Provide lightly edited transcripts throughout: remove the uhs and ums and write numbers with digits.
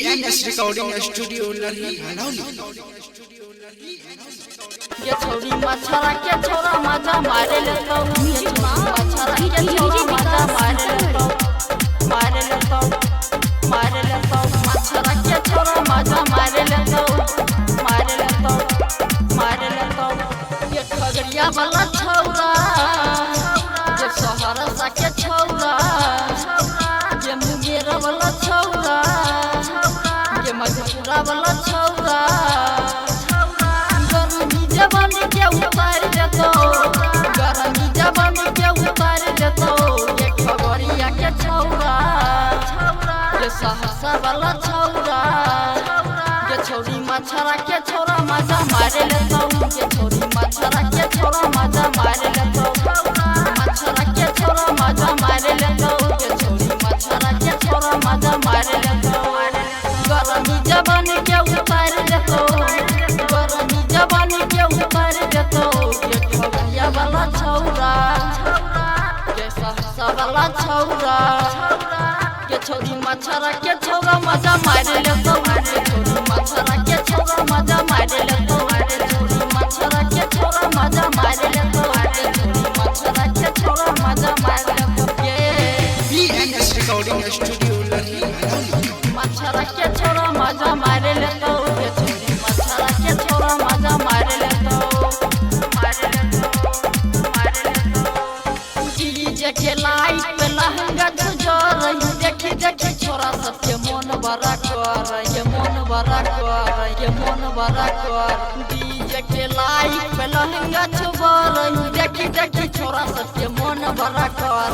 BNS Recording Studio लड़ी ये छोरी मछरा के छोरा मजा मारे लेता हूँ ये मछरा के छोरा मजा मारे लेता हूँ मछरा के छोरा मजा मारे लेता हूँ ये खगड़िया वाला छौरा ये सहरसा के छौरा ये मुंगेर वाला छौरा ये मधेपुरा वाला छौरा गरमी जवानी के उतार देतो ये खगड़िया के छौरा ये सहरसा वाला छौरा ये छोरी मछरा के छोरा मजा मारे लेता हूँ ये छोरी मछरा के छोरा मजा मारे लेता हूँ मछरा के छोरा मजा मारे लेता हूँ ये छोरी मछरा के छोरा मजा मारे लेता हूँ गरमी जवानी के उतार देतो ये खगड़िया वाला छौरा ये सहरसा वाला छौरा ये छोरी मछरा के छोरा मजा मारे लेता हूँ ये छोरी मछरा के छोरा मजा मारे लेता हूँ छोरी मछरा के छोरा मजा मारे लेता हूँ छोरी मछरा के छोरा मजा मारे लेता हूँ BNS Recording Studio लड़ी मछरा के छोरा मजा मारे लेता हूँ ये छोरी मछरा के छोरा मजा मारे लेता हूँ डीजे के लाइट पे लहंगा जो रही देखी छोरा सबके मन बड़ा कर डीजे के लाइट पे लहंगा छुबा रही देखी छोरा सबके मन बड़ा कर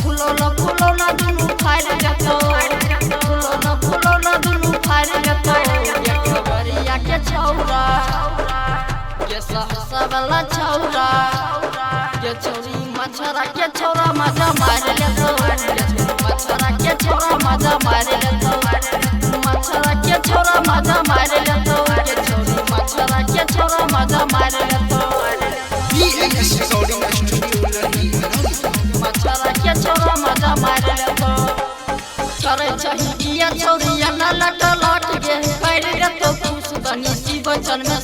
फुलोना दुनू फाड़ देतो ये खगड़िया के छौरा ये सहरसा वाला छौरा ये छोरी मछरा के छोरा मजा मारे लेतो ये छोरी मछरा के छोरा मजा मारे लेतो मछरा के छोरा मजा मारे लेतो ये छोरी मछरा के छोरा मजा मारे लेतो BNS Recording Studio लड़ी मछरा के छोरा मजा मारे लेतो करे चाहिए छोरिया ना लट गे पैर लेतो खुश तनी सी बचन में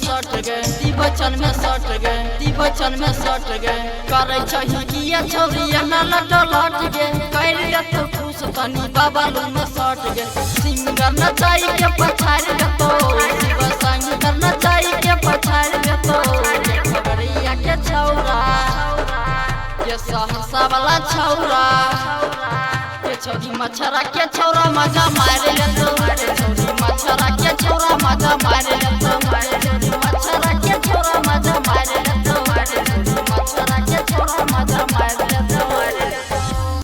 सट गए करे चाहिए छोरिया ना लट गे पैर लेतो खुश तनी बाबा में सट गे सिंगर नचाई के पछाड़ देतो शिव संगर नचाई के पछाड़ देतो ये खगड़िया के छौरा ये सहरसा वाला छौरा ये छोरी मछरा के छोरा मजा मारे लेतो ये छोरी मछरा के छोरा मजा मारे